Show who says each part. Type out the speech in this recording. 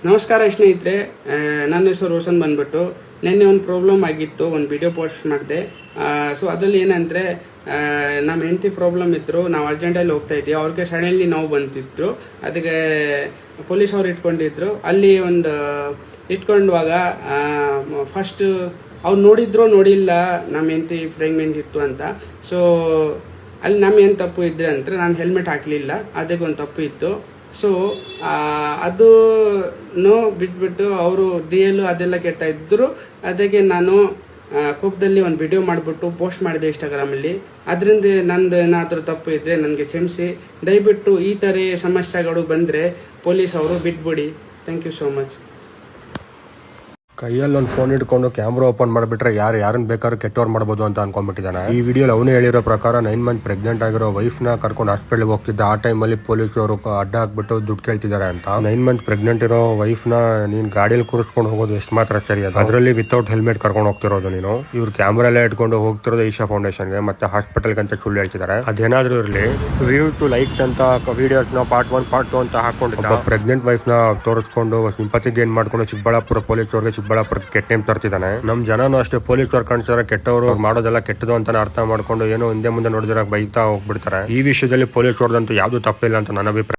Speaker 1: ನಮಸ್ಕಾರ ಸ್ನೇಹಿತರೆ, ನನ್ನ ಹೆಸರು ರೋಷನ್ ಬಂದ್ಬಿಟ್ಟು ನಿನ್ನೆ ಒಂದು ಪ್ರಾಬ್ಲಮ್ ಆಗಿತ್ತು, ಒಂದು ವಿಡಿಯೋ ಪೋಸ್ಟ್ ಮಾಡಿದೆ. ಸೊ ಅದರಲ್ಲಿ ಏನಂದರೆ ನಮ್ಮ ಹೆಂಡತಿ ಪ್ರಾಬ್ಲಮ್ ಇದ್ದರು, ನಾವು ಅರ್ಜೆಂಟಲ್ಲಿ ಹೋಗ್ತಾ ಇದ್ದೀವಿ. ಅವ್ರಿಗೆ ಸಡನ್ಲಿ ನೋವು ಬಂತಿದ್ರು, ಅದಕ್ಕೆ ಪೊಲೀಸ್ ಅವ್ರು ಇಟ್ಕೊಂಡಿದ್ರು. ಅಲ್ಲಿ ಒಂದು ಇಟ್ಕೊಂಡಾಗ ಫಸ್ಟ್ ಅವ್ರು ನೋಡಿಲ್ಲ ನಮ್ಮ ಹೆಂಡತಿ ಪ್ರೆಗ್ನೆಂಟ್ ಇತ್ತು ಅಂತ. ಸೊ ಅಲ್ಲಿ ನಮ್ಮ ಏನು ತಪ್ಪು ಇದ್ರೆ ಅಂದರೆ ನಾನು ಹೆಲ್ಮೆಟ್ ಹಾಕಲಿಲ್ಲ, ಅದಕ್ಕೆ ಒಂದು ತಪ್ಪು ಇತ್ತು. ಸೊ ಅದು ಬಿಟ್ಬಿಟ್ಟು ಅವರು ಡಿಎಲ್ ಅದೆಲ್ಲ ಕೆಟ್ಟ ಇದ್ದರು. ಅದಕ್ಕೆ ನಾನು ಕೋಪದಲ್ಲಿ ಒಂದು ವಿಡಿಯೋ ಮಾಡಿಬಿಟ್ಟು ಪೋಸ್ಟ್ ಮಾಡಿದೆ ಇನ್ಸ್ಟಾಗ್ರಾಮಲ್ಲಿ. ಅದರಿಂದ ನಂದು ಏನಾದರೂ ತಪ್ಪು ಇದ್ದರೆ ನನಗೆ ಕ್ಷಮಿಸಿ. ದಯವಿಟ್ಟು ಈ ಥರ ಸಮಸ್ಯೆಗಳು ಬಂದರೆ ಪೊಲೀಸ್ ಅವರು ಬಿಟ್ಬಿಡಿ. Thank you so much.
Speaker 2: ಕೈಯಲ್ಲಿ ಒಂದು ಫೋನ್ ಇಟ್ಕೊಂಡು ಕ್ಯಾಮ್ರಾ ಓಪನ್ ಮಾಡಿಬಿಟ್ರೆ ಯಾರನ್ನ ಬೇಕಾದ್ರೂ ಕೆಟ್ಟವ್ರು ಮಾಡ್ಬೋದು ಅಂತ ಅನ್ಕೊಂಡ್ಬಿಟ್ಟಿದ್ದಾನೆ. ಈ ವಿಡಿಯೋಲಿ ಅವನು ಹೇಳಿರೋ ಪ್ರಕಾರ 9 ಮಂತ್ ಪ್ರೆಗ್ನೆಂಟ್ ಆಗಿರೋ ವೈಫ್ನ ಕರ್ಕೊಂಡು ಹಾಸ್ಪಿಟಲ್ಗೆ ಹೋಗ್ತಿದ್ದ. ಆ ಟೈಮಲ್ಲಿ ಪೊಲೀಸ್ ಅವರು ಅಡ್ಡ ಹಾಕ್ಬಿಟ್ಟು ದುಡ್ಡು ಕೇಳ್ತಿದ್ದಾರೆ ಅಂತ. 9 ಮಂತ್ ಪ್ರೆಗ್ನೆಂಟ್ ಇರೋ ವೈಫ್ನ ನೀನ್ ಗಾಡಿಯಲ್ಲಿ ಕೂರಿಸ್ಕೊಂಡು ಹೋಗೋದು ಎಷ್ಟು ಮಾತ್ರ ಸರಿ ಅದು, ಅದರಲ್ಲಿ ವಿತೌಟ್ ಹೆಲ್ಮೆಟ್ ಕರ್ಕೊಂಡು ಹೋಗ್ತಿರೋದು ನೀನು. ಇವ್ರು ಕ್ಯಾಮ್ರಾ ಎಲ್ಲ ಇಟ್ಕೊಂಡು ಹೋಗ್ತಿರೋದು ಈಶಾ ಫೌಂಡೇಶನ್ಗೆ ಮತ್ತೆ ಹಾಸ್ಪಿಟಲ್ಗೆ ಅಂತ ಸುಳ್ಳು ಹೇಳ್ತಿದ್ದಾರೆ. ಅದೇನಾದ್ರೂ ಇರಲಿ, ವ್ಯೂ ಟು ಲೈಕ್ಸ್ ಅಂತ ವಿಡಿಯೋಸ್ ನ ಪಾರ್ಟ್ 1 ಪಾರ್ಟ್ 2 ಅಂತ ಹಾಕೊಂಡಿದ್ದ ಪ್ರೆಗ್ನೆಂಟ್ ವೈಫ್ ನ ತೋರಿಸ್ಕೊಂಡು ಸಿಂಪತಿ ಗೇನ್ ಮಾಡ್ಕೊಂಡು ಚಿಕ್ಕಬಳ್ಳಾಪುರ ಪೊಲೀಸ್ ಅವ್ರಿಗೆ ಚಿಕ್ಕಬಳ್ಳಾಪುರಕ್ಕೆ ಕೆಟ್ಟ ನೇಮ್ ತರ್ತಿದ್ದಾನೆ. ನಮ್ ಜನನು ಅಷ್ಟೇ, ಪೊಲೀಸ್ ಅವ್ರು ಕಾಣಿಸಿದ್ರೆ ಕೆಟ್ಟವರು ಮಾಡೋದೆಲ್ಲ ಕೆಟ್ಟದು ಅಂತ ಅರ್ಥ ಮಾಡ್ಕೊಂಡು ಏನೋ ಹಿಂದೆ ಮುಂದೆ ನೋಡಿದ್ರೆ ಬೈತಾ ಹೋಗ್ಬಿಡ್ತಾರೆ. ಈ ವಿಷಯದಲ್ಲಿ ಪೊಲೀಸ್ ಅವ್ರದಂತೂ ಯಾವ್ದು ತಪ್ಪಿಲ್ಲ ಅಂತ ನನ್ನ ಅಭಿಪ್ರಾಯ.